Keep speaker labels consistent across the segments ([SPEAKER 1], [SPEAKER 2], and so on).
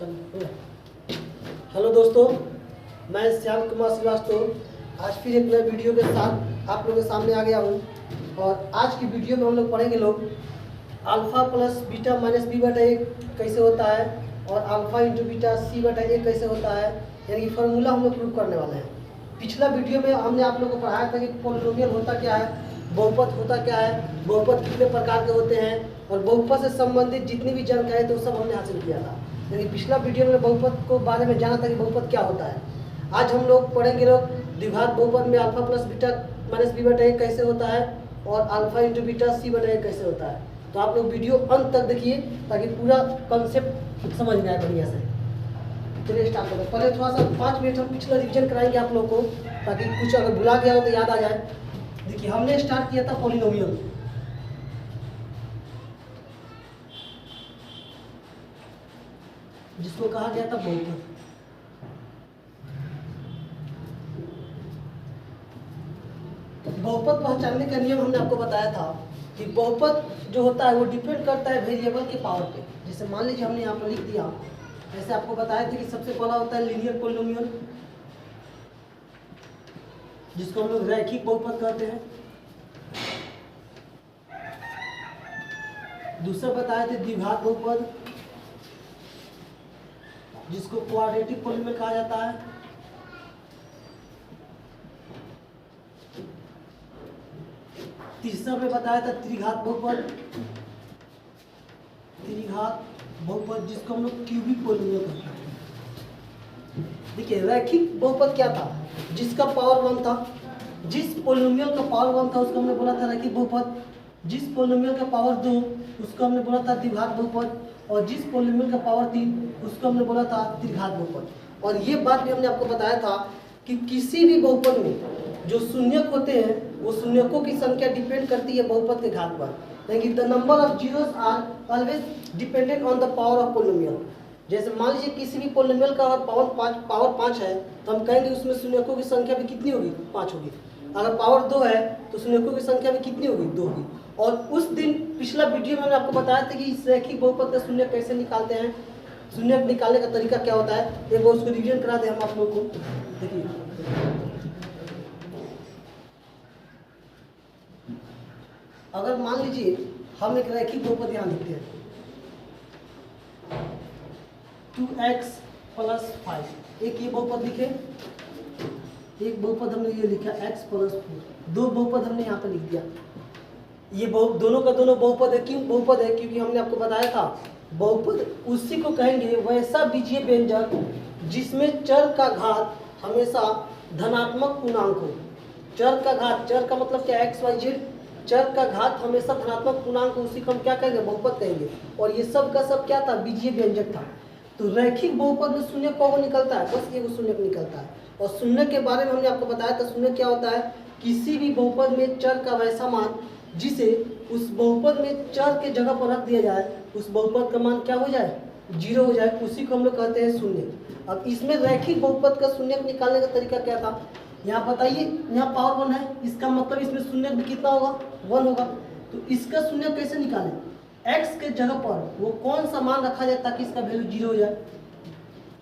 [SPEAKER 1] Hello दोस्तों, मैं श्याम कुमार श्रीवास्तव आज फिर एक नए वीडियो के साथ आप लोगों के सामने आ गया हूँ। और आज की वीडियो में हम लोग पढ़ेंगे alpha plus beta minus B बटा ए कैसे होता है और अल्फ़ा इंटू बीटा सी बटा ए कैसे होता है, यानी कि फार्मूला हम लोग प्रूव करने वाले हैं। पिछला वीडियो में हमने आप लोगों को पढ़ाया था कि पॉलिनोमियल होता क्या है, बहुपद होता क्या है, बहुपद कितने प्रकार के होते हैं और बहुपद से संबंधित जितनी भी जानकारी तो सब हमने हासिल किया था। यानी पिछला वीडियो में बहुपद को बारे में जाना था कि बहुपद क्या होता है। आज हम लोग पढ़ेंगे द्विघात बहुपद में alpha plus beta minus B बटा ए कैसे होता है और अल्फा इंटू बीटा सी बटा ए कैसे होता है। तो आप लोग वीडियो अंत तक देखिए ताकि पूरा कॉन्सेप्ट समझ में आए बढ़िया से। चलिए स्टार्ट करते हैं। पहले थोड़ा सा 5 मिनट हम पिछला रिविजन कराएंगे आप लोग को ताकि कुछ अगर भुला गया हो तो याद आ जाए। देखिए हमने स्टार्ट किया था पॉलिनोमियल, जिसको कहा गया था बहुपद। बहुपद पहचानने का नियम हमने आपको बताया था कि बहुपद जो होता है वो डिपेंड करता है वेरिएबल के पावर पे। जैसे मान लीजिए हमने यहाँ पर लिख दिया, जैसे आपको बताया था कि सबसे पहला होता है लीनियर पॉलिनोमियल, जिसको हम लोग रैखिक बहुपद कहते हैं। दूसरा बताया था द्विघात बहुपद, जिसको क्वाड्रेटिक पॉलिनोमियल कहा जाता है। तीसरा में बताया था त्रिघात बहुपद, जिसको हम लोग क्यूबिक पॉलिनोमियल कहते हैं। देखिए रैखिक बहुपद क्या था, जिसका पावर 1 था। जिस पॉलिनोमियल का पावर 1 था उसको हमने बोला था रैखिक बहुपद। जिस पॉलिनोमियल का पावर 2 उसको हमने बोला था द्विघात बहुपद। और जिस पॉलिनोमियल का पावर 3 उसको हमने बोला था त्रिघात बहुपद। और ये बात भी हमने आपको बताया था कि किसी भी बहुपद में जो शून्यक होते हैं वो शून्यकों की संख्या डिपेंड करती है बहुपद के घात पर, यानी the number of zeros are always dependent on the power of polynomial. जैसे मान लीजिए किसी भी पॉलिनोमियल का अगर पावर 5 है तो हम कहेंगे उसमें शून्यकों की संख्या भी कितनी होगी, 5 होगी। अगर पावर 2 है तो शून्यकों की संख्या भी कितनी होगी, 2 होगी। और उस दिन पिछला वीडियो में मैंने आपको बताया था कि इस रैखिक बहुपद का शून्यक कैसे निकालते हैं, शून्यक निकालने का तरीका क्या होता है। एक बार उसको रिवीजन करा दें हम आप लोग को। देखिए अगर मान लीजिए हम एक रैखिक बहुपद यहाँ लिखते हैं 2x + 5, एक ये बहुपद लिखे, एक बहुपद हमने ये लिखा x + 4, दो बहुपद हमने यहाँ पर लिख दिया। ये दोनों का दोनों बहुपद है। क्यों बहुपद है? क्योंकि हमने आपको बताया था बहुपद उसी को कहेंगे वैसा बीजीय व्यंजक जिसमें चर का घात हमेशा धनात्मक पूर्णांक हो। चर का घात, चर का मतलब क्या, एक्स वाई जेड, चर का घात हमेशा धनात्मक पूर्णांक हो, उसी को हम क्या कहेंगे, बहुपद कहेंगे। और ये सब का सब क्या था, बीजीय व्यंजक था। तो रैखिक बहुपद में शून्य कौन निकलता है, बस एक शून्य निकलता है। और शून्य के बारे में हमने आपको बताया था शून्य क्या होता है, किसी भी बहुपद में चर का वैसा मान जिसे उस बहुपद में चर के जगह पर रख दिया जाए, उस बहुपद का मान क्या हो जाए, 0 हो जाए, उसी को हम लोग कहते हैं शून्य। अब इसमें रैखिक बहुपद का शून्य निकालने का तरीका क्या था, यहाँ बताइए, यहाँ पावर 1 है, इसका मतलब इसमें शून्य भी कितना होगा, 1 होगा। तो इसका शून्य कैसे निकालें, x के जगह पर वो कौन सा मान रखा जाए ताकि इसका वैल्यू 0 हो जाए।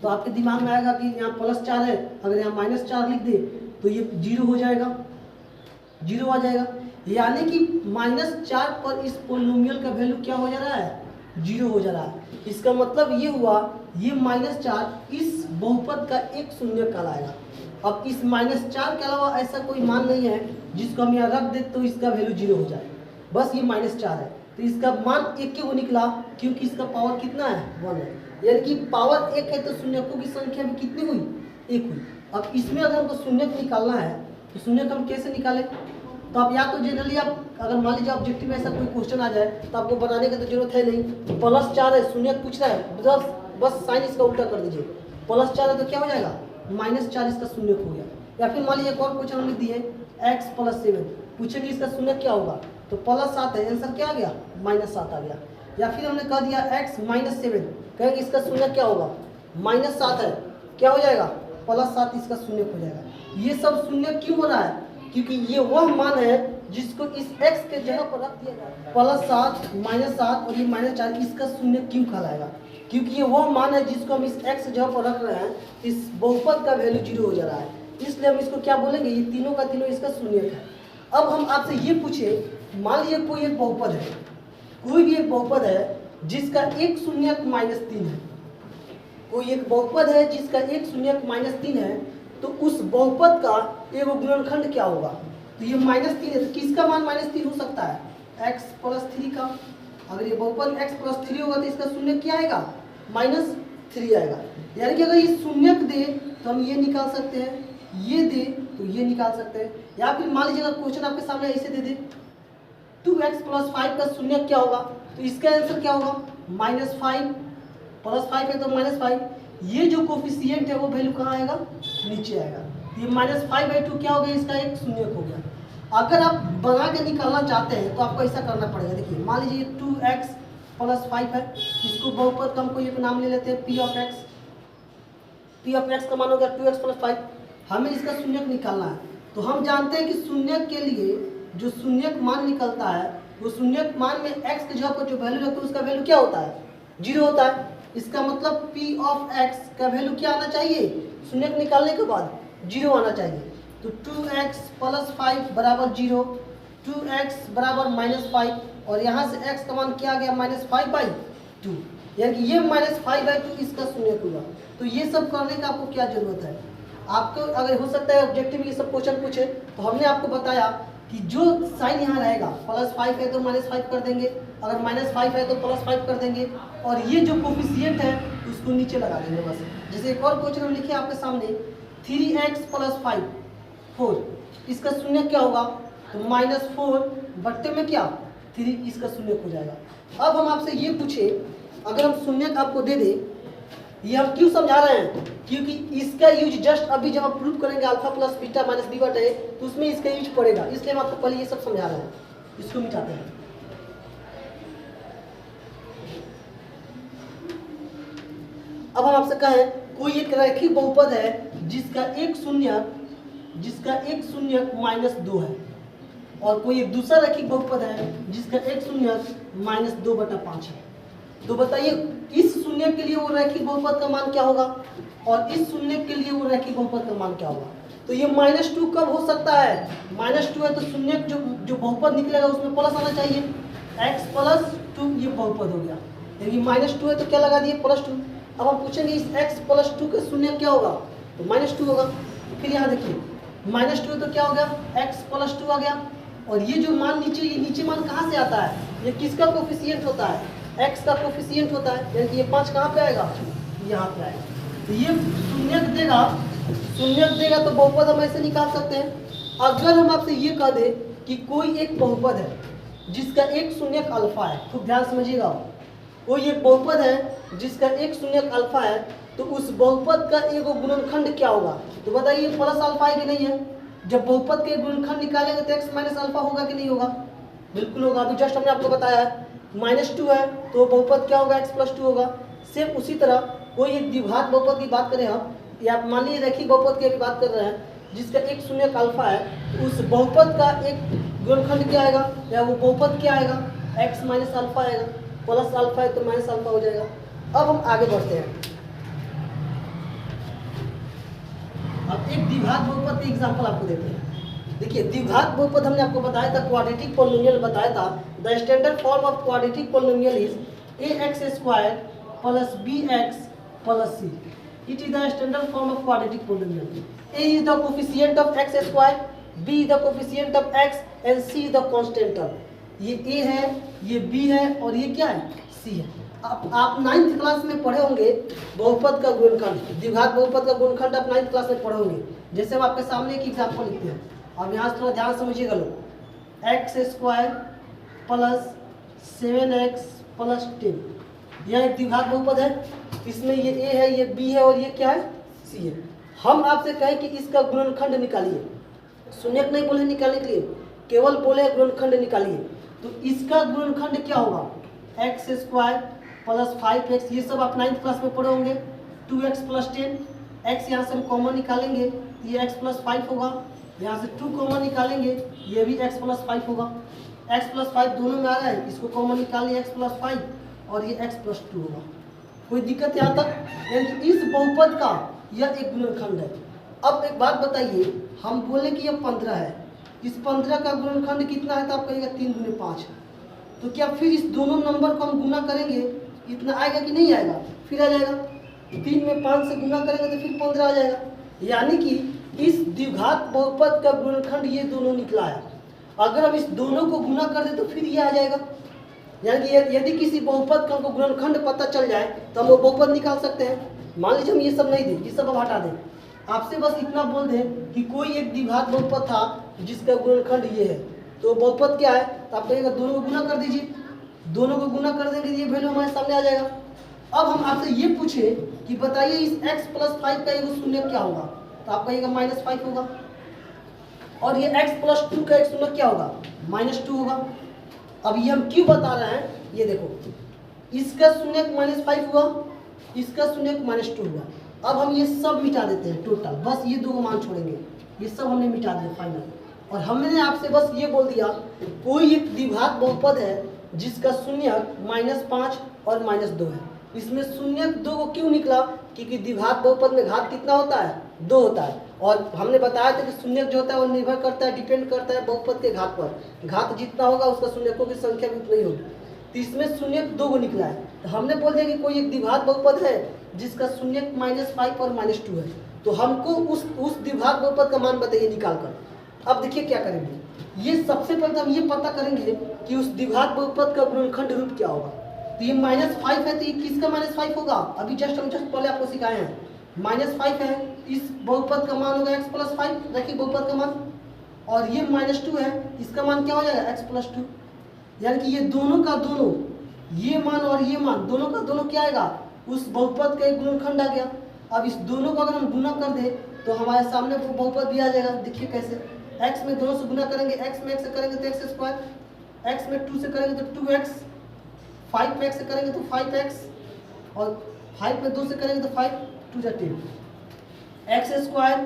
[SPEAKER 1] तो आपके दिमाग में आएगा कि यहाँ +4 है, अगर यहाँ -4 लिख दे तो ये 0 हो जाएगा, 0 आ जाएगा। यानी कि -4 पर इस पॉलिनोमियल का वैल्यू क्या हो जा रहा है, 0 हो जा रहा है। इसका मतलब ये हुआ ये -4 इस बहुपद का एक शून्य कहलाएगा। अब इस -4 के अलावा ऐसा कोई मान नहीं है जिसको हम यहाँ रख दे तो इसका वैल्यू 0 हो जाए, बस ये -4 है। तो इसका मान 1 क्यों निकला, क्योंकि इसका पावर कितना है, 1 है। यानी कि पावर 1 है तो शून्यकों की संख्या भी कितनी हुई, 1 हुई। अब इसमें अगर हमको शून्यक निकालना है तो शून्यक हम कैसे निकालें, तो आप या तो जनरली आप अगर मान लीजिए ऑब्जेक्टिव में ऐसा कोई क्वेश्चन आ जाए तो आपको बनाने की तो जरूरत है नहीं, +4 है, शून्यक पूछ रहा है, बस साइन इसका उल्टा कर दीजिए। +4 है तो क्या हो जाएगा, -4 इसका शून्यक हो गया। या फिर मान लीजिए एक और क्वेश्चन हम लिख दिए x + 7, पूछेंगे इसका शून्यक क्या होगा, तो +7 है, आंसर क्या आ गया, -7 आ गया। या फिर हमने कह दिया x - 7, कहेंगे इसका शून्यक क्या होगा, -7 है, क्या हो जाएगा, +7 इसका शून्यक हो जाएगा। ये सब शून्यक क्यों हो रहा है, क्योंकि ये वह मान है जिसको इस x के जगह पर रख दिया जाए +7 -7 और ये -4, इसका शून्य क्यों कहलाएगा? क्योंकि ये वो मान है जिसको हम इस x के जगह पर रख रहे हैं, इस बहुपद का वैल्यू 0 हो जा रहा है, इसलिए हम इसको क्या बोलेंगे, ये तीनों का तीनों इसका शून्य है। अब हम आपसे ये पूछे, मान लीजिए कोई एक बहुपद है, कोई भी एक बहुपद है जिसका एक शून्यक -3 है, कोई एक बहुपद है जिसका एक शून्यक -3 है, तो उस बहुपद का एक गुणनखंड क्या होगा? तो ये -3 है, तो किसका मान -3 हो सकता है? x + 3 का। अगर ये बहुपद x + 3 होगा तो इसका शून्य क्या आएगा? -3 आएगा। यानी कि अगर ये शून्यक दे तो हम ये निकाल सकते हैं, ये दे तो ये निकाल सकते हैं, या फिर मान लीजिए अगर क्वेश्चन आपके सामने ऐसे दे दे 2x + 5 का शून्य क्या होगा, तो इसका आंसर क्या होगा? -5 +5 है तो -5। ये जो कोफिशिएंट है वो वैल्यू कहाँ आएगा? नीचे आएगा। ये -5/2 क्या हो गया? इसका एक शून्यक हो गया। अगर आप बना के निकालना चाहते हैं तो आपको ऐसा करना पड़ेगा। देखिए मान लीजिए 2x + 5 है, इसको बहुपद का हम कोई एक नाम ले लेते हैं p(x). p(x) का मान हो गया 2x + 5। हमें इसका शून्यक निकालना है, तो हम जानते हैं कि शून्यक के लिए जो शून्यक मान निकलता है, वो शून्यक मान में x के जगह पर जो वैल्यू रखते हैं उसका वैल्यू क्या होता है? 0 होता है। इसका मतलब p(x) का वैल्यू क्या आना चाहिए? शून्यक निकालने के बाद 0 आना चाहिए। तो 2x + 5 = 0, 2x = -5 और यहाँ से x का मान क्या आ गया? -5/2, यानी कि ये -5/2 इसका शून्यक हुआ। तो ये सब करने का आपको क्या जरूरत है? आपको अगर हो सकता है ऑब्जेक्टिव ये सब क्वेश्चन पूछे, तो हमने आपको बताया कि जो साइन यहाँ रहेगा +5 है तो -5 कर देंगे, अगर -5 है तो +5 कर देंगे, और ये जो कोफिशिएंट है उसको नीचे लगा देंगे बस। जैसे एक और क्वेश्चन हम लिखे आपके सामने 3x + 5 4, इसका शून्य क्या होगा? तो -4 बट्टे में क्या 3, इसका शून्य हो जाएगा। अब हम आपसे ये पूछे, अगर हम शून्य आपको दे दे, ये हम क्यों समझा रहे हैं? क्योंकि इसका यूज जस्ट अभी जब हम प्रूव करेंगे α + β - b/a, तो उसमें इसका यूज पड़ेगा, इसलिए हम आपको पहले ये सब समझा रहे हैं। इसको मिटाते हैं। अब हम आपसे कहें कोई एक रैखिक बहुपद है जिसका एक शून्यक -2 है, और कोई एक दूसरा रैखिक बहुपद है जिसका एक शून्यक -2/5 है। तो बताइए इस शून्य के लिए वो रैखिक बहुपद का मान क्या होगा, और इस शून्य के लिए वो रैखिक बहुपद का मान क्या होगा? तो ये -2 कब हो सकता है? -2 है तो शून्य जो बहुपद निकलेगा उसमें प्लस आना चाहिए, x + 2 ये बहुपद हो गया, यानी -2 है तो क्या लगा दिए? +2। अब हम पूछेंगे इस x + 2 का शून्य क्या होगा? तो -2 होगा। फिर यहाँ देखिए -2 है तो क्या हो गया? x + 2 आ गया, और ये जो मान नीचे, ये नीचे मान कहाँ से आता है? ये किसका कोफिशिएंट होता है? x का कोफिशिएंट होता है, यानी कि ये 5 कहाँ पे आएगा? यहाँ पे आएगा। तो ये शून्यक देगा तो बहुपद हम ऐसे निकाल सकते हैं। अगर हम आपसे ये कह दें कि कोई एक बहुपद है जिसका एक शून्यक अल्फा है, खूब ध्यान समझिएगा, कोई एक बहुपद है जिसका एक शून्यक अल्फा है, तो उस बहुपद का एक गुणनखंड क्या होगा? तो बताइए प्लस अल्फा है कि नहीं है? जब बहुपद के गुणनखंड निकालेंगे तो x - अल्फा होगा कि नहीं होगा? बिल्कुल होगा। अभी जस्ट हमने आपको बताया है -2 है तो बहुपद क्या होगा? x + 2 होगा। सेम उसी तरह कोई एक द्विघात बहुपद की बात करें हम, या मान लीजिए रैखिक बहुपद की भी बात कर रहे हैं जिसका एक शून्यक अल्फा है, उस बहुपद का एक गुणनखंड क्या आएगा, या वो बहुपद क्या आएगा? x - अल्फा आएगा। प्लस अल्फा है तो माइनस अल्फा हो जाएगा। अब हम आगे बढ़ते हैं। अब एक द्विघात बहुपद के एग्जांपल आपको देते हैं। देखिए द्विघात बहुपद हमने आपको बताया था, क्वाड्रेटिक पॉलिनोमियल बताया था। The standard form of quadratic polynomial is ax² + bx + c. It is the standard form of quadratic polynomial. A is the coefficient of x², b is the coefficient of x and c is the constant term. ये a है, ये b है और ये क्या है? c है। आप 9th क्लास में पढ़े होंगे बहुपद का गुणनखंड, द्विघात बहुपद का गुणनखंड आप 9th क्लास में पढ़े होंगे। जैसे हम आपके सामने एक एग्जांपल लिखते हैं, अब यहाँ से थोड़ा ध्यान समझिएगा लोग। x² + 7x + 10, यह एक द्विघात बहुपद है। इसमें ये a है, ये b है और ये क्या है? c है। हम आपसे कहें कि इसका गुणनखंड निकालिए, शून्यक नहीं बोले निकालने के लिए, केवल बोले गुणनखंड निकालिए। तो इसका गुणनखंड क्या होगा? x² + 5x, ये सब आप 9th क्लास में पढ़े होंगे। 2x + 10, x यहाँ से हम कॉमन निकालेंगे, ये x + 5 होगा, यहाँ से 2 कॉमन निकालेंगे, ये भी x प्लस 5 होगा। x प्लस 5 दोनों में आ रहा है, इसको कॉमन निकालिए x प्लस 5 और ये x प्लस 2 होगा। कोई दिक्कत यहाँ तक? यानी इस बहुपद का यह एक गुणनखंड है। अब एक बात बताइए, हम बोले कि यह 15 है, इस 15 का गुणनखंड कितना है? तो आप कहिएगा 3 गुने 5 है। तो क्या फिर इस दोनों नंबर को हम गुना करेंगे, इतना आएगा कि नहीं आएगा? फिर आ जाएगा। 3 में 5 से गुना करेंगे तो फिर 15 आ जाएगा। यानी कि इस द्विघात बहुपद का गुणनखंड ये दोनों निकला है। अगर हम इस दोनों को गुना कर दे तो फिर ये आ जाएगा। यानी कि यदि किसी बहुपद का हमको गुणनखंड पता चल जाए तो हम वो बहुपद निकाल सकते हैं। मान लीजिए हम ये सब नहीं दें, ये सब हम हटा दें, आपसे बस इतना बोल दें कि कोई एक द्विघात बहुपद था जिसका गुणनखंड ये है, तो बहुपद क्या है? तो आप कहिएगा दोनों को गुना कर दीजिए। दोनों को गुना कर देंगे ये वैल्यू हमारे सामने आ जाएगा। अब हम आपसे ये पूछे कि बताइए इस x प्लस 5 का एक शून्य क्या होगा? तो आप कहिएगा -5 होगा। और ये x प्लस 2 का एक शून्य क्या होगा? -2 होगा। अब ये हम क्यों बता रहे हैं, ये देखो, इसका शून्य -5 हुआ, इसका शून्य -2 हुआ। अब हम ये सब मिटा देते हैं टोटल, बस ये दो मान छोड़ेंगे, ये सब हमने मिटा दिया फाइनल। और हमने आपसे बस ये बोल दिया कोई एक द्विघात बहुपद है जिसका शून्य -5 और -2 है। इसमें शून्य 2 को क्यों निकला? क्योंकि द्विघात बहुपद में घात कितना होता है? 2 होता है। और हमने बताया था कि शून्य जो होता है वो निर्भर करता है, डिपेंड करता है बहुपद के घात पर। घात जितना होगा उसका शून्यकों की संख्या भी उतनी ही होगी। तो इसमें शून्य 2 को निकला है, तो हमने बोल दिया कि कोई एक द्विघात बहुपद है जिसका शून्य -5 और -2 है। तो हमको उस द्विघात बहुपद का मान बताइए निकाल कर। अब देखिए क्या करेंगे, ये सबसे पहले हम ये पता करेंगे कि उस द्विघात बहुपद का गुणनखंड रूप क्या होगा। तो ये -5 है, तो ये किसका -5 होगा? अभी हम पहले आपको सिखाए हैं, -5 है, इस बहुपद का मान होगा x प्लस 5, देखिए बहुपद का मान। और ये -2 है, इसका मान क्या हो जाएगा? x plus 2। यानी कि ये दोनों का दोनों, ये मान और ये मान, दोनों का दोनों क्या आएगा? उस बहुपद का एक गुणनखंड आ गया। अब इस दोनों को अगर हम गुना कर दें तो हमारे सामने वो बहुपद भी आ जाएगा। देखिए कैसे, x में दोनों से गुना करेंगे, x में 1 से करेंगे तो x स्क्वायर, x में 2 से करेंगे तो 2x, 5 में 1 से करेंगे तो 5x, और 5 में 2 से करेंगे तो 5 2 जा 10, x square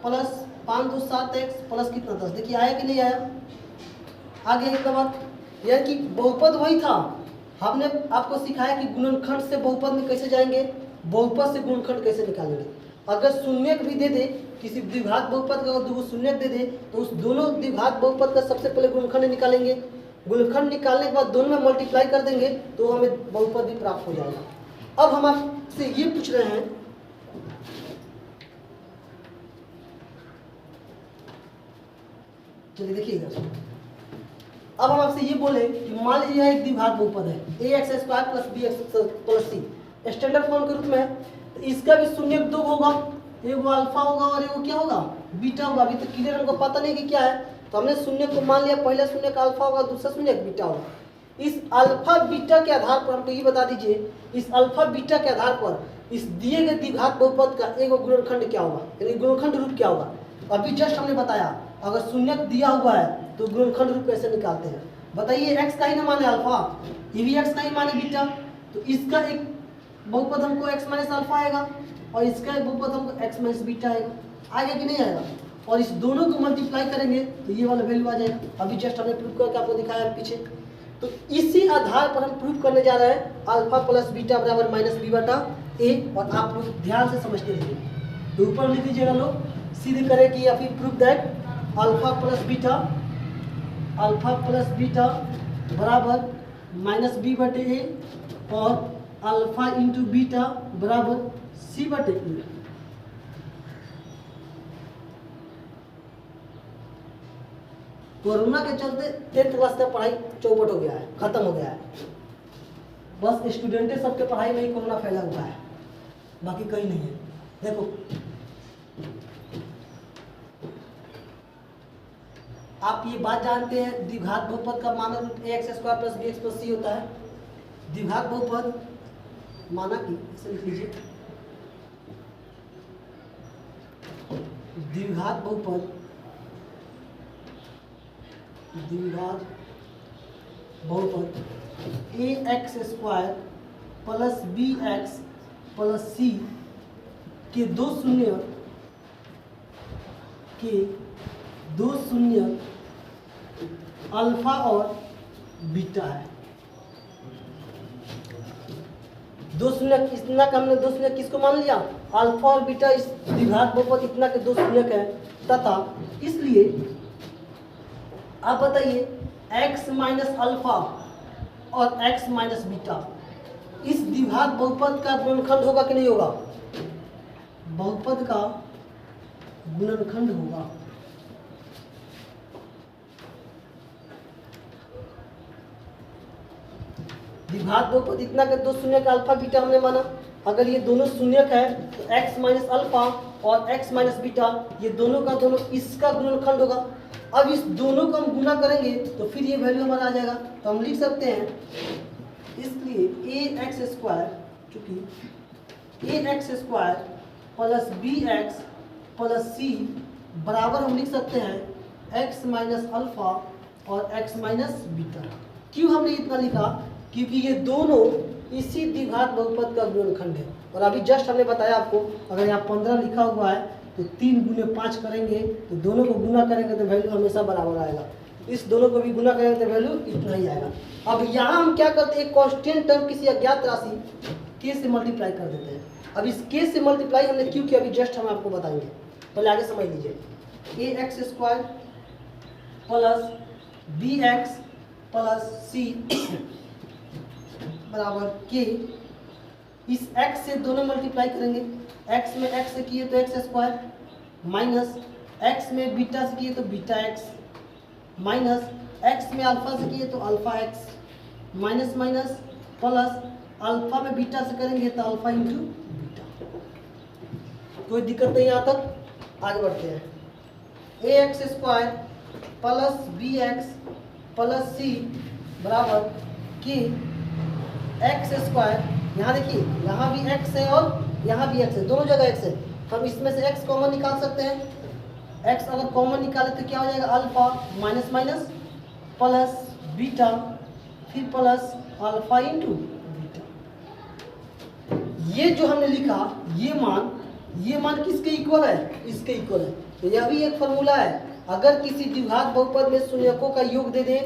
[SPEAKER 1] plus 5 2 7x plus कितना 10। देखिए आया कि नहीं आया? आ गया एक बात। यानी कि बहुपद वही था, हमने आपको सिखाया कि गुणनखंड से बहुपद में कैसे जाएंगे, बहुपद से गुणनखंड कैसे निकालेंगे। अगर शून्य भी दे दे, किसी द्विघात बहुपद का अगर 2 शून्य दे दे तो उस दोनों द्विघात बहुपद का सबसे पहले गुणनखंड निकालेंगे। गुणनखंड निकालने के बाद दोनों में मल्टीप्लाई कर देंगे तो हमें बहुपद भी प्राप्त हो जाएगा। अब हम आपसे ये पूछ रहे हैं, चलिए देखिए इधर। अब हम आपसे ये बोले कि मान लीजिए एक द्विघात बहुपद है ax² plus bx plus c standard form के रूप में है, तो इसका भी शून्य 2 होगा, एगो अल्फा होगा और एगो क्या होगा? बीटा होगा। अभी तो क्लियर हमको पता नहीं कि क्या है, तो हमने शून्य को मान लिया, पहला शून्य का अल्फा होगा, दूसरा शून्य बीटा होगा। इस अल्फा बीटा के आधार पर हमको ये बता दीजिए, इस अल्फा बीटा के आधार पर इस दिए गए द्विघात बहुपद का एगो गुणनखंड क्या होगा, यानी गुणनखंड रूप क्या होगा। अभी जस्ट हमने बताया अगर शून्य दिया हुआ है तो गुणनखंड रूप कैसे निकालते हैं। बताइए, x का ही ना माने अल्फा, ये भी x का ही माने बीटा, तो इसका एक बहुपद हमको x माइनस अल्फा आएगा और इसका एक बहुपद हमको x माइनस बीटा आएगा कि नहीं आएगा? और इस दोनों को मल्टीप्लाई करेंगे तो ये वाला वैल्यू आ जाएगा। अभी जस्ट हमने प्रूफ करके आपको दिखाया पीछे। तो इसी आधार पर हम प्रूफ करने जा रहे हैं अल्फा प्लस बीटा बराबर -b/a, और आप लोग ध्यान से समझते रहिए। तो ऊपर लिख दीजिएगा लोग, सीधे करें कि या फिर proof that alpha plus beta बराबर -b/a और अल्फा इंटू बीटा बराबर c/a। कोरोना के चलते 10th क्लास का पढ़ाई चौपट हो गया है, खत्म हो गया है। बस स्टूडेंट सबके पढ़ाई में ही कोरोना फैला हुआ है, बाकी कहीं नहीं है। देखो आप ये बात जानते हैं, द्विघात बहुपद का मानक रूप ax² plus bx plus c होता है। द्विघात बहुपद माना कि इसे लिख लीजिए, द्विघात बहुपद ax² plus bx plus c के दो शून्य के दो शून्य अल्फा और बीटा है। दो शून्य इतना का हमने दो शून्य किसको मान लिया? अल्फा और बीटा इस द्विघात बहुपद इतना के दो शून्य है तथा इसलिए आप बताइए x माइनस अल्फा और x माइनस बीटा इस द्विघात बहुपद का गुणनखंड होगा कि नहीं होगा? बहुपद का गुणनखंड होगा। द्विघात बहुपद इतना के दो शून्य का अल्फा बीटा हमने माना। अगर ये दोनों शून्यक है तो x माइनस अल्फा और x माइनस बीटा ये दोनों का दोनों इसका गुणनखंड होगा। अब इस दोनों को हम गुना करेंगे तो फिर ये वैल्यू हमारा आ जाएगा। तो हम लिख सकते हैं इसलिए ax स्क्वायर चूंकि ax square plus bx plus c बराबर हम लिख सकते हैं x माइनस अल्फा और x माइनस बीटा। क्यों हमने इतना लिखा? क्योंकि ये दोनों इसी द्विघात बहुपद का गुणनखंड है। और अभी जस्ट हमने बताया आपको अगर यहाँ 15 लिखा हुआ है तो 3 गुने 5 करेंगे तो दोनों को गुना करेंगे तो वैल्यू हमेशा बराबर आएगा। इस दोनों को भी गुना करेंगे तो वैल्यू इतना ही आएगा। अब यहाँ हम क्या करते हैं? कांस्टेंट टर्म किसी अज्ञात राशि k से मल्टीप्लाई कर देते हैं। अब इस k से मल्टीप्लाई हमने क्यों किया अभी जस्ट हम आपको बताएंगे, पहले आगे समझ लीजिए। ax square plus bx plus c बराबर k इस x से दोनों मल्टीप्लाई करेंगे। x में x से किए तो x स्क्वायर माइनस x में बीटा से किए तो बीटा x माइनस x में अल्फा से किए तो alpha x minus minus plus alpha में बीटा से करेंगे तो अल्फा इंटू बीटा। कोई दिक्कत नहीं यहाँ तक? आगे बढ़ते हैं। ax square plus bx plus c बराबर k x स्क्वायर। यहाँ देखिए यहाँ भी x है और यहाँ भी x है, दोनों जगह x है। हम इसमें से x कॉमन निकाल सकते हैं। x अगर कॉमन निकाले तो क्या हो जाएगा? Alpha minus minus plus beta फिर प्लस अल्फा इंटू बीटा। ये जो हमने लिखा ये मान किसके इक्वल है? इसके इक्वल है। तो यह भी एक फॉर्मूला है। अगर किसी द्विघात बहुपद में शून्यकों का योग दे दे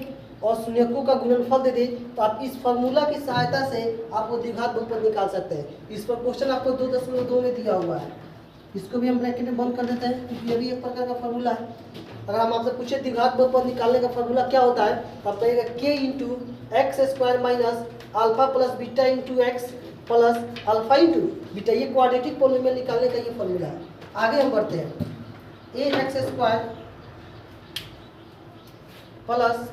[SPEAKER 1] और शून्यकों का गुणनफल दे दे तो आप इस फॉर्मूला की सहायता से आपको द्विघात बहुपद निकाल सकते हैं। इस पर क्वेश्चन आपको 2.2 में दिया हुआ है। इसको भी हम ब्रैकेट में बंद कर देते हैं क्योंकि ये भी एक प्रकार का फॉर्मूला है। अगर हम आपसे पूछे द्विघात बहुपद निकालने का फॉर्मूला क्या होता है तो आप कहिएगा k into x square minus alpha plus beta into x plus alpha into beta. ये क्वाड्रेटिक पॉलिनोमियल निकालने का ये फॉर्मूला है। आगे हम बढ़ते हैं। ax square plus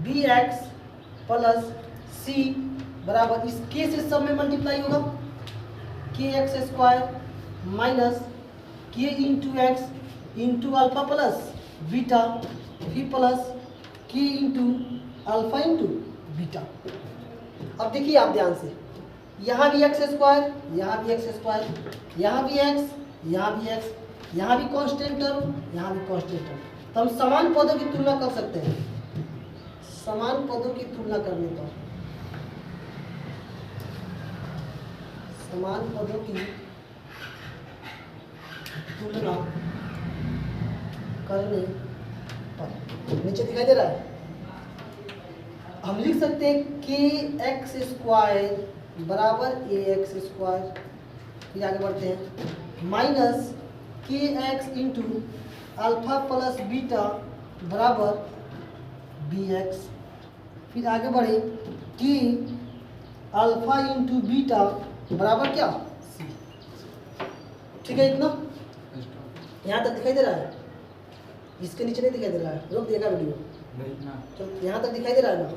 [SPEAKER 1] bx plus c बराबर इस k से सब में मल्टीप्लाई होगा kx square minus k into x into alpha plus beta फिर plus k into alpha into beta. अब देखिए आप ध्यान से यहाँ भी एक्स स्क्वायर यहाँ भी एक्स स्क्वायर यहाँ भी एक्स यहाँ भी एक्स यहाँ भी कांस्टेंट टर्म यहाँ भी कांस्टेंट टर्म। तो हम समान पदों की तुलना कर सकते हैं। समान पदों की तुलना करने पर समान पदों की तुलना करने पर नीचे दिखाई दे रहा है हम लिख सकते हैं के एक्स स्क्वायर बराबर ए एक्स स्क्वायर। फिर आगे बढ़ते हैं माइनस के x into alpha plus beta बराबर बी एक्स। फिर आगे बढ़े कि अल्फा इंटू बीटा बराबर क्या सी। ठीक है, इतना यहाँ तक दिखाई दे रहा है? इसके नीचे नहीं दिखाई दे रहा है? रोक दिएगा वीडियो? तो यहाँ तक दिखाई दे रहा है ना?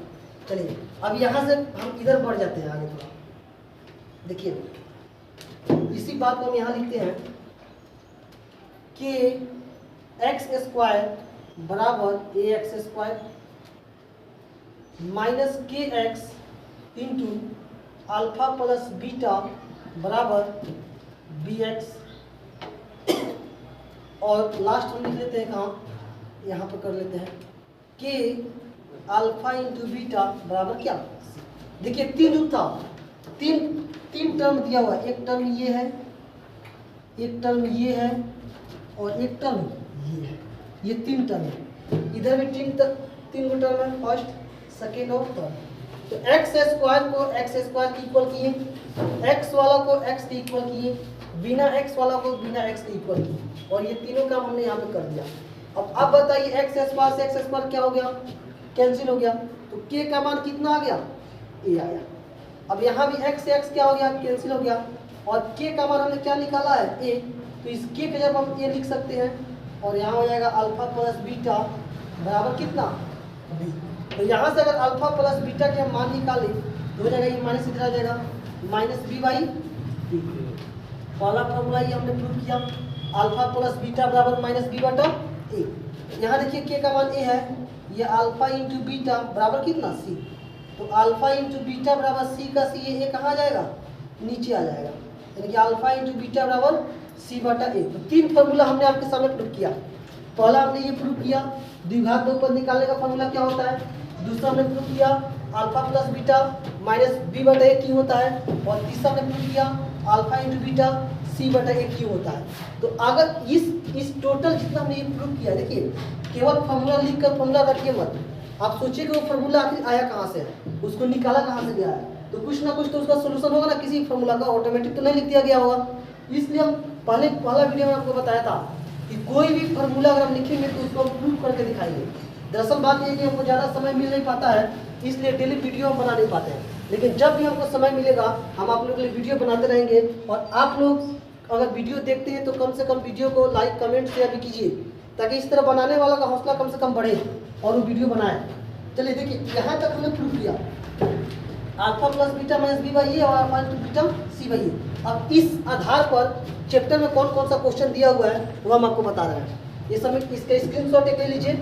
[SPEAKER 1] चलिए अब यहाँ से हम इधर बढ़ जाते हैं आगे थोड़ा। देखिए इसी बात को हम यहाँ लिखते हैं कि एक्स स्क्वायर बराबर ए एक्स स्क्वायर माइनस के x into alpha plus beta बराबर बी एक्स। और लास्ट हम लिख लेते हैं कहाँ? यहाँ पर कर लेते हैं कि अल्फा इंटू बीटा बराबर क्या। देखिए तीन रूप था, तीन टर्म दिया हुआ है। एक टर्म ये है, एक टर्म ये है और एक टर्म ये है। ये 3 टर्म है, इधर भी 3 गो टर्म है, फर्स्ट सेकेंड और थर्ड। तो एक्स स्क्वायर को एक्स स्क्वायर के इक्वल किए, एक्स वाला को एक्स के इक्वल किए, बिना एक्स वाला को बिना एक्स के इक्वल किए, और ये तीनों काम हमने यहाँ पे कर दिया। अब बताइए एक्स स्क्वायर से एक्स स्क्वायर क्या हो गया, कैंसिल हो गया, तो के का मान कितना आ गया, ए आया। अब यहाँ भी एक्स से एक्स क्या हो गया, कैंसिल हो गया, और के का मान हमने क्या निकाला है, ए, तो इस के का जब हम ए लिख सकते हैं, और यहाँ हो जाएगा अल्फा प्लस बीटा बराबर कितना, बी। तो यहाँ से अगर अल्फा प्लस बीटा के हम मान निकाले तो हो जाएगा ये माइनस इधर आ जाएगा, माइनस बी बाई बी। पहला फॉर्मूला ये हमने प्रूव किया, अल्फा प्लस बीटा बराबर माइनस बी बटा ए। यहाँ देखिए के का मान ए है, ये अल्फा इंटू बीटा बराबर कितना, सी। तो अल्फा इंटू बीटा बराबर सी का सी, ये कहाँ आ जाएगा, नीचे आ जाएगा, यानी कि अल्फा इंटू बीटा बराबर सी बटा ए। तो 3 फॉर्मूला हमने आपके सामने प्रूव किया। पहला हमने ये प्रूव किया द्विघात बहुपद निकालने का फॉर्मूला क्या होता है, दूसरा हमने प्रूव किया alpha plus beta minus B बटा ए क्यों होता है, और तीसरा हमने प्रूव किया अल्फा इंटू बीटा सी बटा ए क्यों होता है। तो अगर इस टोटल जितना हमने ये प्रूव किया, देखिए केवल फॉर्मूला लिख कर फॉर्मूला रखिए मत, आप सोचिए कि वो फॉर्मूला आखिर आया कहाँ से है, उसको निकाला कहाँ से गया है, तो कुछ ना कुछ तो उसका सोल्यूशन होगा ना, किसी फॉर्मूला का ऑटोमेटिक तो नहीं लिख दिया गया होगा। इसलिए हम पहला वीडियो में आपको बताया था कि कोई भी फॉर्मूला अगर हम लिखेंगे तो उसको हम प्रूव करके दिखाएंगे। दरअसल बात यह है कि हमको ज़्यादा समय मिल नहीं पाता है, इसलिए डेली वीडियो हम बना नहीं पाते हैं, लेकिन जब भी हमको समय मिलेगा हम आप लोगों के लिए वीडियो बनाते रहेंगे। और आप लोग अगर वीडियो देखते हैं तो कम से कम वीडियो को लाइक कमेंट शेयर भी कीजिए, ताकि इस तरह बनाने वाला का हौसला कम से कम बढ़े और वो वीडियो बनाए। चलिए देखिए यहाँ तक हमने प्रूव किया alpha plus beta minus b by a और alpha into beta c by a. अब इस आधार पर चैप्टर में कौन कौन सा क्वेश्चन दिया हुआ है वो हम आपको बता रहे हैं। ये सब इसका स्क्रीनशॉट एक ले लीजिए,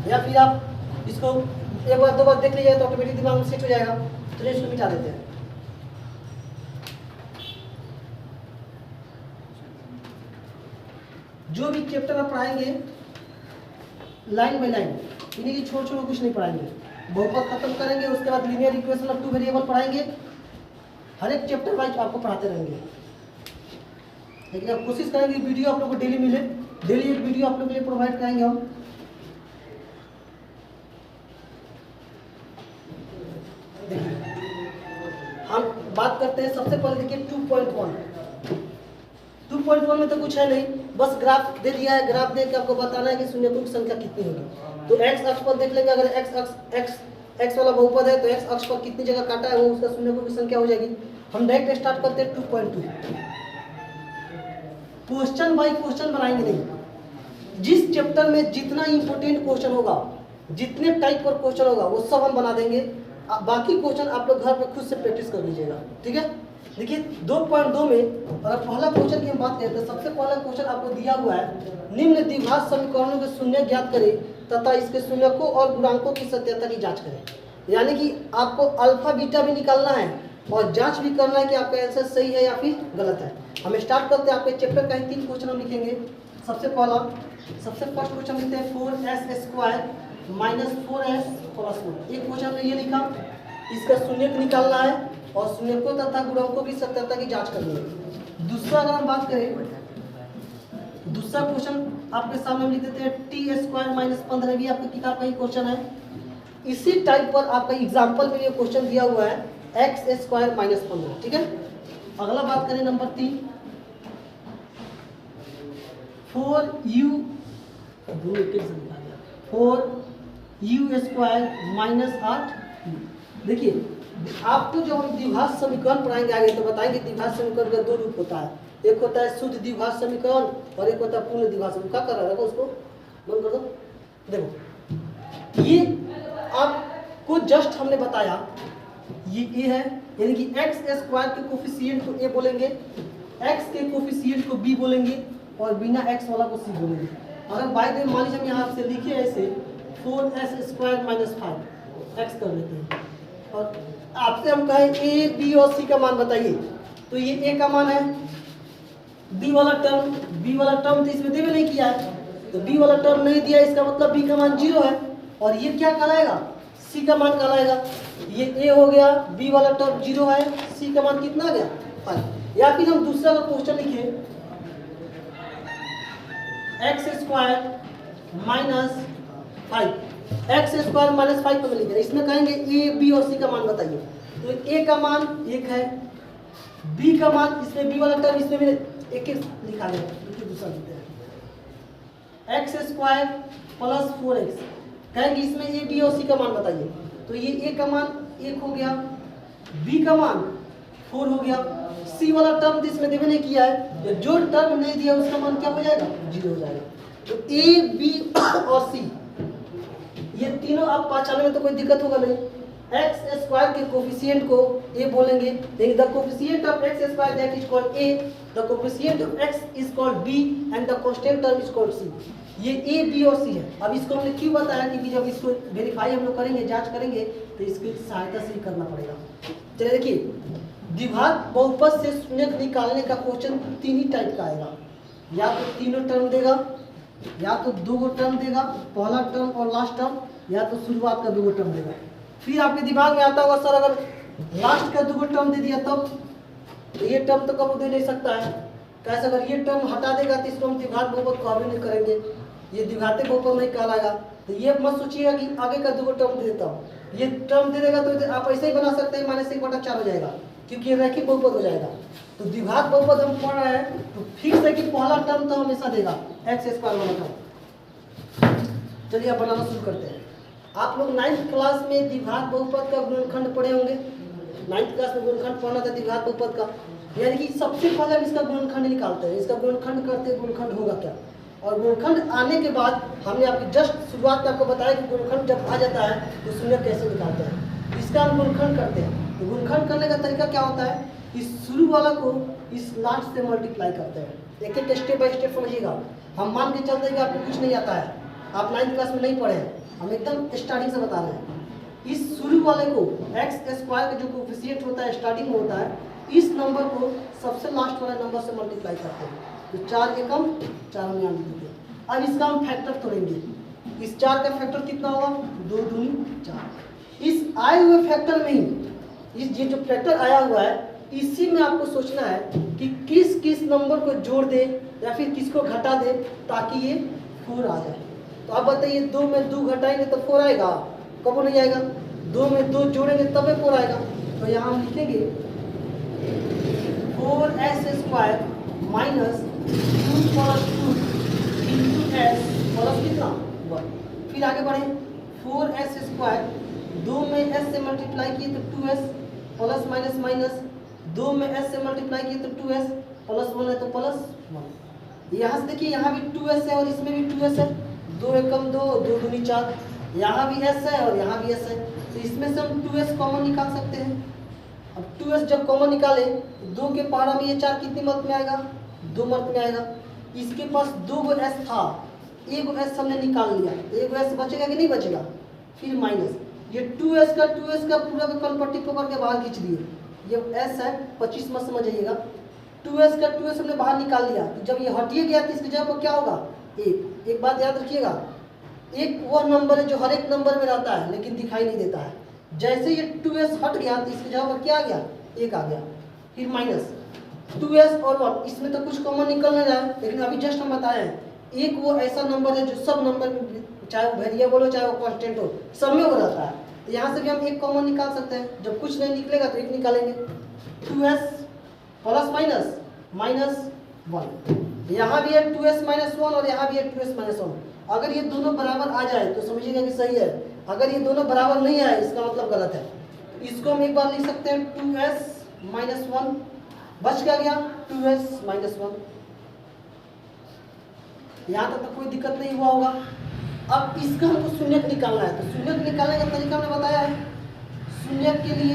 [SPEAKER 1] या फिर आप इसको एक बार 2 बार देख लीजिए तो ऑटोमेटिक दिमाग में सेट हो जाएगा। चलिए इसको मिटा देते हैं। जो भी चैप्टर आप पढ़ाएंगे लाइन बाय लाइन, इन्हीं की छोड़ छोड़ कुछ नहीं पढ़ाएंगे, बहुपद खत्म करेंगे, उसके बाद लीनियर इक्वेशन ऑफ 2 वेरिएबल पढ़ाएंगे, हर एक चैप्टर वाइज आपको पढ़ाते रहेंगे। लेकिन आप कोशिश करेंगे वीडियो आप लोग को डेली मिले, डेली एक वीडियो आप लोग के लिए प्रोवाइड कराएंगे हम। देखिए हम बात करते हैं सबसे पहले, देखिए 2.1 में तो कुछ है नहीं, बस ग्राफ दे दिया है, ग्राफ दे के आपको बताना है कि शून्यकों की संख्या कितनी होगी। तो एक्स अक्ष पर देख लेंगे, अगर एक्स वाला बहुपद है तो एक्स अक्ष पर कितनी जगह काटा है वो उसका शून्यकों की संख्या हो जाएगी। हम डायरेक्ट स्टार्ट करते हैं 2.2। क्वेश्चन बाय क्वेश्चन बनाएंगे नहीं, जिस चैप्टर में जितना इंपॉर्टेंट क्वेश्चन होगा, जितने टाइप पर क्वेश्चन होगा वो सब हम बना देंगे। बाकी क्वेश्चन आप लोग घर पे खुद से प्रैक्टिस कर लीजिएगा, ठीक है। देखिए 2.2 में अगर पहला क्वेश्चन की हम बात करें तो सबसे पहला क्वेश्चन आपको दिया हुआ है, निम्न द्विघात समीकरणों के शून्य ज्ञात करें तथा इसके शून्यकों और गुणांकों की सत्यता की जांच करें। यानी कि आपको अल्फा बीटा भी निकालना है और जांच भी करना है कि आपका आंसर सही है या फिर गलत है। हम स्टार्ट करते हैं, आपके चैप्टर का ही 3 क्वेश्चन हम लिखेंगे। सबसे फर्स्ट क्वेश्चन लिखते हैं 4s² माइनस 4s प्लस 1। एक क्वेश्चन में ये लिखा, इसका शून्यक निकालना है और शून्यकों तथा गुणांकों की सत्यता की जांच करनी है। दूसरा अगर हम बात करें, दूसरा क्वेश्चन आपके सामने हम लिख देते हैं t² माइनस 15, भी आपकी किताब का ही क्वेश्चन है। इसी टाइप पर आपका एग्जाम्पल में ये क्वेश्चन दिया हुआ है x² माइनस 15, ठीक है। अगला बात करें नंबर 3, 4u² माइनस 8। देखिए आपको जो हम द्विघात समीकरण पढ़ाएंगे आगे तो बताएंगे द्विघात समीकरण का 2 रूप होता है, एक होता है शुद्ध द्विघात समीकरण और एक होता है पूर्ण द्विघात समीकरण। क्या कर रहा है उसको बंद कर दो। देखो ये आपको जस्ट हमने बताया, ये ए है, यानी कि x² के कोफिशिएंट को ए बोलेंगे, x के कोफिशिएंट को b बोलेंगे और बिना x वाला को c बोलेंगे। अगर बाय द वे मान लीजिए हम यहाँ से लिखे ऐसे 4s² माइनस 5 x कर लेते हैं और आपसे हम कहें a b और c का मान बताइए, तो ये a का मान है, b वाला टर्म तो इसमें देवे नहीं किया है, तो b वाला टर्म नहीं दिया, इसका मतलब b का मान 0 है और ये क्या कहलाएगा, c का मान कहलाएगा। ये a हो गया, b वाला टर्म 0 है, c का मान कितना आ गया 5। या फिर हम दूसरा क्वेश्चन लिखे x² minus 5 x square minus 5 को मिलेगा। इसमें कहेंगे ए बी और सी का मान बताइए। तो ए का मान 1 है, बी का मान, इसमें बी वाला टर्म इसमें मैंने एक लिखा है, दूसरा लिखते हैं एक्स स्क्वायर प्लस 4x। कहेंगे इसमें ए बी और सी का मान बताइए। तो ये ए का मान 1 हो गया, बी का मान 4 हो गया, सी वाला टर्म इसमें देवे नहीं किया है, जो टर्म नहीं दिया उसका मान क्या हो जाएगा, 0 हो जाएगा। तो ए बी और सी ये तीनों आप पहचानने में तो कोई दिक्कत होगा नहीं। एक्स स्क्वायर के कोफिशिएंट को ए बोलेंगे, the coefficient of x square that is called a, the coefficient of x is called b and the constant term is called c. ये ए बी और सी है। अब इसको हमने क्यों बताया, क्योंकि जब इसको वेरीफाई हम लोग करेंगे, जांच करेंगे, तो इसकी सहायता से ही करना पड़ेगा। चलिए देखिए, द्विघात बहुपद से शून्य निकालने का क्वेश्चन 3 ही टाइप का आएगा। या तो तीनों टर्म देगा, या तो 2 टर्म देगा, पहला टर्म और लास्ट टर्म, या तो शुरुआत का 2 टर्म देगा। फिर आपके दिमाग में आता होगा सर अगर लास्ट का 2 टर्म दे दिया तब, तो ये टर्म तो कब दे नहीं सकता है। कैसे, अगर ये टर्म हटा देगा तो इसको हम द्विघात बहुपद को नहीं करेंगे, ये द्विघाती बहुपद नहीं कहलाएगा। तो ये मत सोचिएगा कि आगे का 2 टर्म दे देता हूँ, ये टर्म दे देगा तो आप ऐसे ही बना सकते हैं, -1/4 हो जाएगा, क्योंकि ये रैखिक बहुपद हो जाएगा। तो द्विघात बहुपद हम पढ़ रहे हैं तो फिक्स है कि पहला टर्म तो हमेशा देगा एक्स स्क्वायर वाला टर्म। चलिए अब बनाना शुरू करते हैं। आप लोग 9th क्लास में द्विघात बहुपद का गुणनखंड पढ़े होंगे। 9th क्लास में गुणनखंड पढ़ना था द्विघात बहुपद का, यानी कि सबसे पहले हम इसका गुणनखंड निकालते हैं। इसका गुणनखंड करते गुणनखंड होगा क्या, और गुणनखंड आने के बाद हमने आपकी जस्ट शुरुआत में आपको बताया कि गुणनखंड जब आ जाता है तो शून्य कैसे निकालते हैं। इसका हम गुणनखंड करते हैं। तो गुणनखंड करने का तरीका क्या होता है, इस शुरू वाला को इस लास्ट से मल्टीप्लाई करते हैं। एक एक स्टेप बाय स्टेप समझिएगा। हम मान के चलते हैं कि आपको कुछ नहीं आता है, आप 9th क्लास में नहीं पढ़े हैं, हम एकदम स्टार्टिंग से बता रहे हैं। इस शुरू वाले को एक्स स्क्वायर का जो कोफिशिएंट होता है स्टार्टिंग में होता है, इस नंबर को सबसे लास्ट वाले नंबर से मल्टीप्लाई करते हैं। तो 4 एकम 4 हम यहाँ लिख देते हैं। अब इसका हम फैक्टर तोड़ेंगे। इस 4 का फैक्टर कितना होगा, 2 दूनी 4। इस आए हुए फैक्टर में ही इस ये जो फैक्टर आया हुआ है इसी में आपको सोचना है कि किस किस नंबर को जोड़ दे या फिर किसको घटा दे ताकि ये 4 आ जाए। तो आप बताइए, 2 में 2 घटाएंगे तो 4 आएगा, कब नहीं आएगा। 2 में 2 जोड़ेंगे तब 4 आएगा। तो यहाँ हम लिखेंगे 4s square minus 2 plus 2 into S plus कितना 1। फिर आगे बढ़े, 4s स्क्वायर 2 में s से मल्टीप्लाई किए तो 2s प्लस माइनस माइनस, 2 में s से मल्टीप्लाई किए तो 2s प्लस 1 है तो प्लस 1। यहाँ से देखिए, यहाँ भी 2s है और इसमें भी 2s है, 2 एकम 2 2 दूनी 4। यहाँ भी s है और यहाँ भी s है, तो इसमें से हम 2s कॉमन निकाल सकते हैं। अब 2s जब कॉमन निकाले तो 2 के पहाड़ा में ये 4 कितनी मत में आएगा, 2 मत में आएगा। इसके पास 2 गो s था, 1 गो s हमने निकाल लिया, 1 गो s बचेगा कि नहीं बचेगा। फिर माइनस, ये 2s का पूरा का कनपट्टी पकड़ के बाहर खींच दिए। ये s है 25 मत समझिएगा। 2s का 2s हमने बाहर निकाल लिया, तो जब ये हटिए गया तो इसकी जगह पर क्या होगा, 1। एक बात याद रखिएगा, एक वो नंबर है जो हर एक नंबर में रहता है लेकिन दिखाई नहीं देता है। जैसे ये 2s हट गया तो इसकी जगह पर क्या आ गया, 1 आ गया। फिर माइनस 2s और 1, इसमें तो कुछ कॉमन निकल नहीं रहा है, लेकिन अभी जस्ट हम बताए हैं एक वो ऐसा नंबर है जो सब नंबर में, चाहे वो वेरिएबल हो चाहे वो कांस्टेंट हो, सब में वो रहता है। तो यहाँ से भी हम 1 कॉमन निकाल सकते हैं। जब कुछ नहीं निकलेगा तो 1 निकालेंगे। 2s प्लस माइनस माइनस 1, यहाँ भी है 2s माइनस 1 और यहाँ भी है 2s माइनस 1। अगर ये दोनों बराबर आ जाए तो समझिएगा कि सही है, अगर ये दोनों बराबर नहीं आए इसका मतलब गलत है। इसको हम एक बार लिख सकते हैं 2s माइनस 1, बच क्या गया 2s माइनस 1। यहाँ तक तो कोई दिक्कत नहीं हुआ होगा। अब इसका हमको शून्यक निकालना है, तो शून्यक निकालने का तरीका हमने बताया है। शून्यक के लिए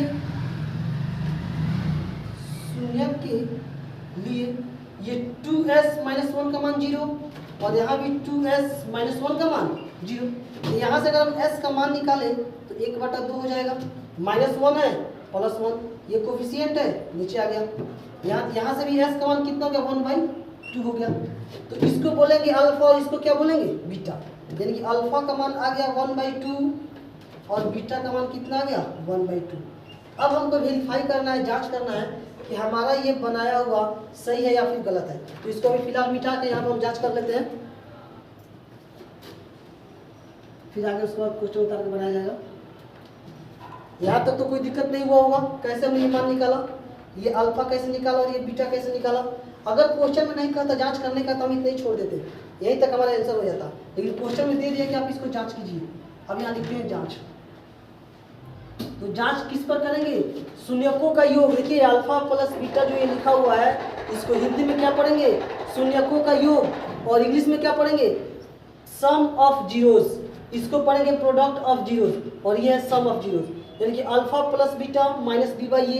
[SPEAKER 1] ये 2s माइनस 1 का मान 0 और यहाँ भी 2s माइनस 1 का मान 0। तो यहाँ से अगर हम s का मान निकालें तो 1/2 हो जाएगा। माइनस 1 है प्लस 1, ये कोफिशिएंट है नीचे आ गया। यहाँ से भी s का मान कितना हो गया, 1/2 हो गया। तो इसको बोलेंगे अल्फा और इसको क्या बोलेंगे, बीटा। यानी कि अल्फा का मान आ गया 1/2 और बीटा का मान कितना आ गया 1/2। अब हमको वेरीफाई करना है, जांच करना है कि हमारा ये बनाया हुआ सही है या फिर गलत है। तो इसको भी फिलहाल मिटा के यहाँ पर हम जांच कर लेते हैं। फिर आगे उसके बाद क्वेश्चन उतार के बनाया जाएगा। यहाँ तक तो कोई दिक्कत नहीं हुआ होगा। कैसे हमने ये मान निकाला, ये अल्फा कैसे निकाला और ये बीटा कैसे निकाला। अगर क्वेश्चन में नहीं कहता जांच करने का तो हम इतना ही छोड़ देते, यहीं तक हमारा आंसर हो जाता। लेकिन क्वेश्चन में दे दिया कि आप इसको जांच कीजिए। अब यहाँ लिखते हैं जांच। तो जांच किस पर करेंगे, शून्यकों का योग। देखिए अल्फा प्लस बीटा जो ये लिखा हुआ है इसको हिंदी में क्या पढ़ेंगे, शून्यकों का योग, और इंग्लिश में क्या पढ़ेंगे, सम ऑफ जीरोस। इसको पढ़ेंगे प्रोडक्ट ऑफ जीरोस, और ये है सम ऑफ जीरोस। यानी कि alpha plus beta minus b by a,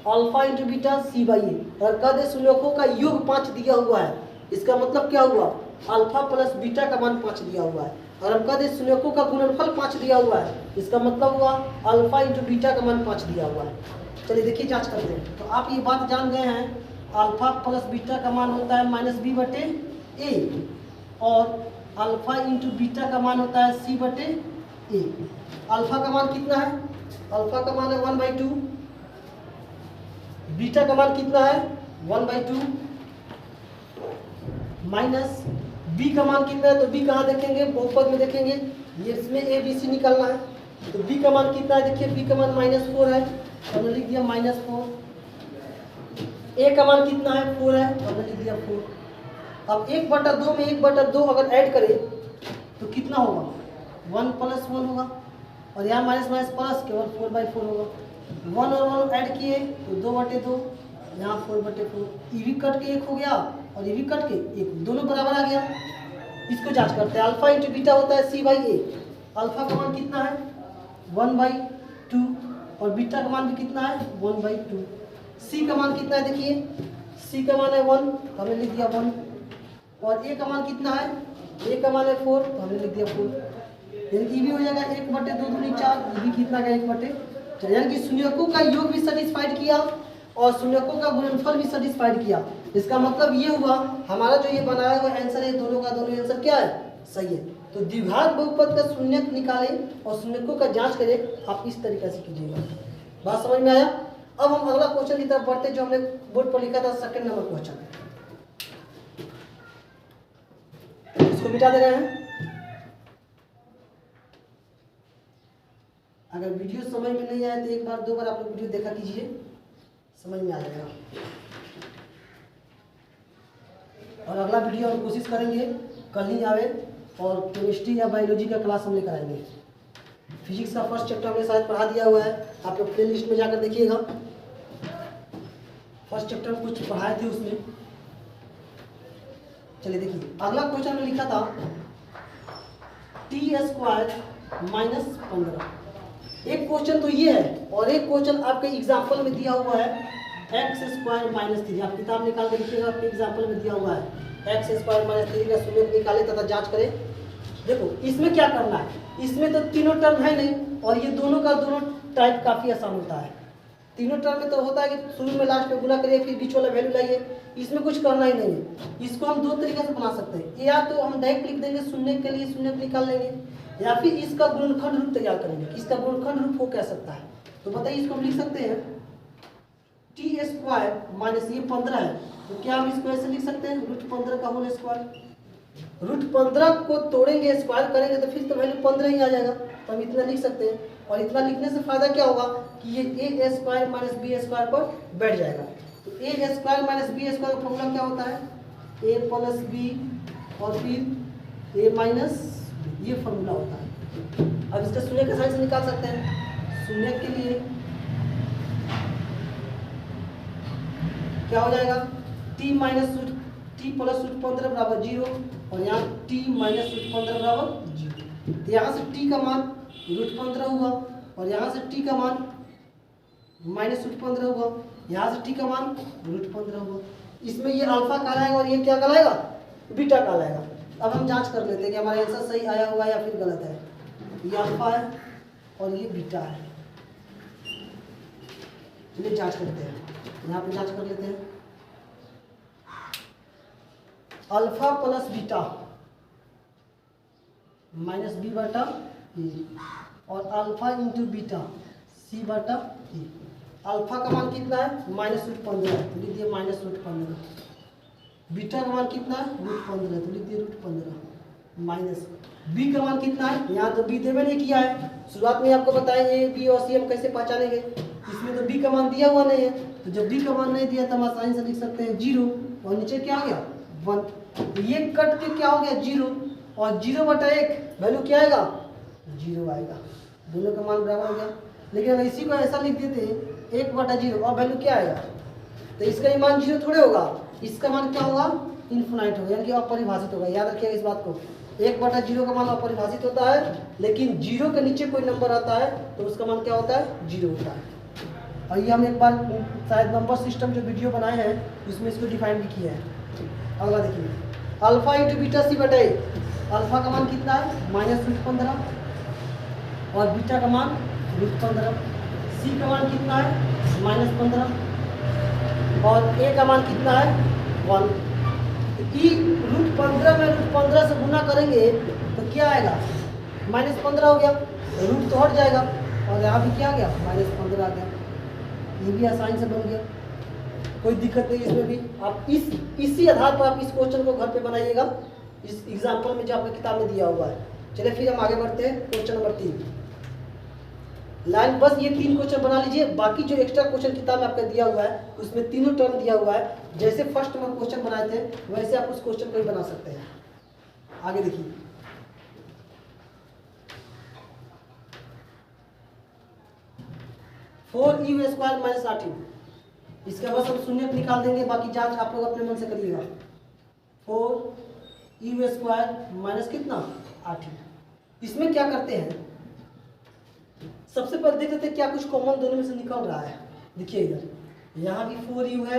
[SPEAKER 1] alpha into beta c by a. और कह दे शून्यकों का योग 5 दिया हुआ है, इसका मतलब क्या हुआ, अल्फा प्लस बीटा का मान 5 दिया हुआ है। और हम कह दे शून्यकों का गुणनफल 5 दिया हुआ है, इसका मतलब हुआ अल्फा इंटू बीटा का मान 5 दिया हुआ है। चलिए देखिए जांच करते हैं। तो आप ये बात जान गए हैं, अल्फा प्लस बीटा का मान होता है माइनस बी बटे ए, और अल्फा इंटू बीटा का मान होता है सी बटे ए। अल्फा का मान कितना है, अल्फा का मान है 1/2, बीटा का मान कितना है 1/2, माइनस बी का मान कितना है। तो बी कहाँ देखेंगे, बहुपद में देखेंगे, ये इसमें ए बी सी निकालना है। तो बी का मान कितना है, देखिए बी का मान -4 है, हमने लिख दिया -4। ए का मान कितना है 4 है, हमने लिख दिया 4। अब 1/2 में 1/2 अगर ऐड करें तो कितना होगा, 1 + 1 होगा, और यहाँ माइनस माइनस प्लस केवल 4/4 होगा। 1 और 1 ऐड किए तो 2/2, यहाँ 4/4। ये भी कट के 1 हो गया और ये भी कट के 1, दोनों बराबर आ गया। इसको जांच करते हैं। अल्फा इंटू बीटा होता है c/a। अल्फा का मान कितना है 1/2, और बीटा का मान भी कितना है 1/2। सी का मान कितना है, देखिए सी का मान है 1, हमने लिख दिया 1, और ए का मान कितना है, ए का मान है 4, तो हमने लिख दिया 4। यानी कि भी हो जाएगा 1/2 दूनी 4, ये भी कितना का 1/4। यानी कि शून्यकों का योग भी सेटिस्फाइड किया और शून्यकों का गुणनफल भी सेटिस्फाइड किया। इसका मतलब ये हुआ हमारा जो ये बनाया हुआ आंसर है, दोनों का दोनों आंसर क्या है, सही है। तो द्विघात बहुपद का शून्यक निकालें और शून्यकों का जांच करें, आप इस तरीके से कीजिएगा। बात समझ में आया। अब हम अगला क्वेश्चन की तरफ बढ़ते, जो हमने बोर्ड पर लिखा था, सेकंड नंबर क्वेश्चन, इसको मिटा दे रहे हैं। अगर वीडियो समझ में नहीं आया तो एक बार 2 बार आप लोग वीडियो देखा कीजिए, समझ में आ जाएगा। और अगला वीडियो हम कोशिश करेंगे कल ही आवे, और केमिस्ट्री या बायोलॉजी का क्लास हम लेकर आएंगे। फिजिक्स का फर्स्ट चैप्टर हमने शायद पढ़ा दिया हुआ है, आप लोग प्ले लिस्ट में जाकर देखिएगा। फर्स्ट चैप्टर कुछ पढ़ाए थे उसमें। चलिए देखिए अगला क्वेश्चन में लिखा था t² -15। एक क्वेश्चन तो ये है, और एक क्वेश्चन आपके एग्जाम्पल में दिया हुआ है x² -3। आप किताब निकाल के लिखिएगा, आपके एग्जाम्पल में दिया हुआ है x² -3 का शून्य निकाले तथा जांच करें। देखो इसमें क्या करना है, इसमें तो तीनों टर्म है नहीं, और ये दोनों का दोनों टाइप काफ़ी आसान होता है। तीनों टर्म में तो होता है कि शुरू में लास्ट में गुना करिए, फिर बीच वाला वैल्यू लाइए, इसमें कुछ करना ही नहीं है। इसको हम 2 तरीके से बना सकते हैं, या तो हम डायरेक्ट लिख देंगे शून्य के लिए शून्य निकाल लेंगे, या फिर इसका गुणनखंड रूप तैयार करेंगे। इसका गुणनखंड रूप हो क्या सकता है, तो बताइए। इसको हम लिख सकते हैं t² ये 15 है, तो क्या हम इसको ऐसे लिख सकते हैं √15 का होल स्क्वायर। √15 को तोड़ेंगे, स्क्वायर करेंगे तो फिर तो वैल्यू 15 ही आ जाएगा, तो हम इतना लिख सकते हैं। और इतना लिखने से फायदा क्या होगा कि ये a² - b² पर बैठ जाएगा। तो a² - b² का फॉर्मूला क्या होता है, a + b और फिर a माइनस, ये फॉर्मूला होता है। अब इसका शून्य का साइन से निकाल सकते हैं। शून्य के लिए क्या हो जाएगा, t + √15 बराबर 0, और यहाँ t - √15 बराबर 0। तो यहाँ से t का मान √15 हुआ, और यहाँ से t का मान -√15 हुआ, यहाँ से t का मान √15 हुआ। इसमें ये अल्फा कहलाएगा और ये क्या कहलाएगा, बीटा कहलाएगा। अब हम जांच कर लेते हैं कि हमारा आंसर सही आया हुआ है या फिर गलत है। ये अल्फा है और ये बीटा है। चलिए जांच करते हैं, यहाँ पे जांच कर लेते हैं। अल्फा प्लस बीटा -b/a, और alpha into beta c/a। Alpha का मान कितना है -√15 है, तो लिख दिए -√15। बीटा का मान कितना है √15, तो लिख दिए √15। माइनस बी का मान कितना है, यहाँ तो बी देवे नहीं किया है, शुरुआत में आपको बताएंगे ए बी और सी हम कैसे पहचानेंगे, इसमें तो बी का मान दिया हुआ नहीं है, तो जब बी का मान नहीं दिया तो हम आसानी से लिख सकते हैं 0 और नीचे क्या हो गया 1, तो ये कट के क्या हो गया 0 और 0/1 वैल्यू क्या आएगा 0 आएगा, दोनों का मान बराबर हो गया। लेकिन अगर इसी को ऐसा लिख देते 1/0 और वैल्यू क्या आएगा, तो इसका ही मान 0 थोड़े होगा, इसका मान क्या होगा इन्फिनाइट होगा, यानी कि अपरिभाषित होगा। याद रखिएगा इस बात को, 1/0 का मान अपरिभाषित होता है, लेकिन 0 के नीचे कोई नंबर आता है तो उसका मान क्या होता है 0 होता है। और ये हम एक बार शायद नंबर सिस्टम जो वीडियो बनाए हैं उसमें इसको डिफाइन भी किया है। अगला देखिए alpha into beta c/a, alpha का मान कितना है -√15 और बीटा का मान √15, सी का मान कितना है -15 और ए का मान कितना है 1। ई √15 में √15 से गुना करेंगे तो क्या आएगा -15 हो गया, रूट तो हट जाएगा और यहाँ भी क्या आ गया -15 आ गया, ये भी आसानी से बन गया, कोई दिक्कत नहीं इसमें भी। आप इसी आधार पर आप इस क्वेश्चन को घर पे बनाइएगा, इस एग्जाम्पल में जो आपने किताब में दिया हुआ है। चलिए फिर हम आगे बढ़ते हैं क्वेश्चन नंबर 3 लाइन, बस ये 3 क्वेश्चन बना लीजिए, बाकी जो एक्स्ट्रा क्वेश्चन किताब में आपका दिया हुआ है उसमें तीनों टर्म दिया हुआ है, जैसे फर्स्ट में क्वेश्चन बनाए थे वैसे आप उस क्वेश्चन को भी बना सकते हैं। आगे देखिए 4u² - 8u, इसका बस हम शून्य निकाल देंगे, बाकी जांच आप लोग अपने मन से करिएगा। 4u² माइनस कितना 8u, इसमें क्या करते हैं सबसे पहले देख लेते हैं क्या कुछ कॉमन दोनों में से निकल रहा है। देखिए इधर यहाँ भी 4u है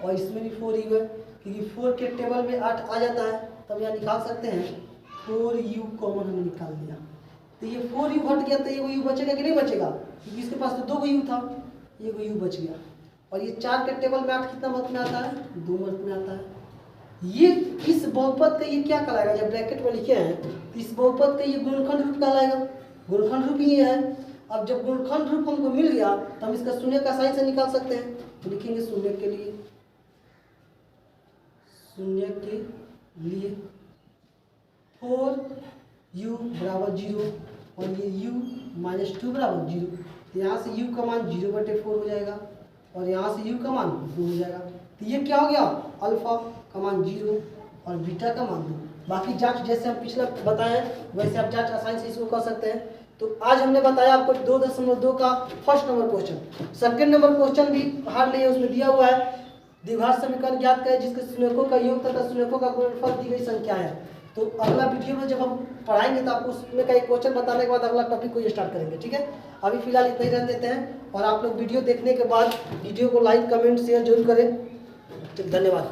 [SPEAKER 1] और इसमें भी 4u है, क्योंकि 4 के टेबल में 8 आ जाता है तब यहाँ निकाल सकते हैं 4u कॉमन हमने निकाल दिया, तो ये 4u हट गया तो ये u बचेगा कि नहीं बचेगा, क्योंकि इसके पास तो 2 u था, ये u बच गया। और ये 4 के टेबल में 8 कितना मत में आता है 2 मत में आता है। ये इस बहुपद का ये क्या कहलाएगा, जब ब्रैकेट में लिखे हैं इस बहुपद का ये गुणनखंड रूप कहलाएगा, गुणनखंड रूप ही है। अब जब गुणनखंड रूप हमको मिल गया तो हम इसका शून्य का साइन से निकाल सकते हैं, तो लिखेंगे शून्य के लिए 4u = 0 और ये u - 2 = 0, तो यहाँ से u का मान 0/4 हो जाएगा और यहाँ से u का मान 2 हो जाएगा, तो ये क्या हो गया अल्फा का मान 0 और बीटा का मान 2। बाकी जांच जैसे हम पिछला बताए वैसे आप जांच आसानी से इसको कर सकते हैं। तो आज हमने बताया आपको 2.2 का first number question, second number question भी हार्ड नहीं है, उसमें दिया हुआ है द्विघात समीकरण ज्ञात करें जिसके शून्यकों का योग तथा शून्यकों का गुणनफल दी गई संख्या है। तो अगला वीडियो में जब हम पढ़ाएंगे तो आपको उसमें का एक क्वेश्चन बताने के बाद अगला टॉपिक को स्टार्ट करेंगे, ठीक है। अभी फिलहाल इतना ही रहने देते हैं और आप लोग वीडियो देखने के बाद वीडियो को लाइक कमेंट शेयर जरूर करें। धन्यवाद।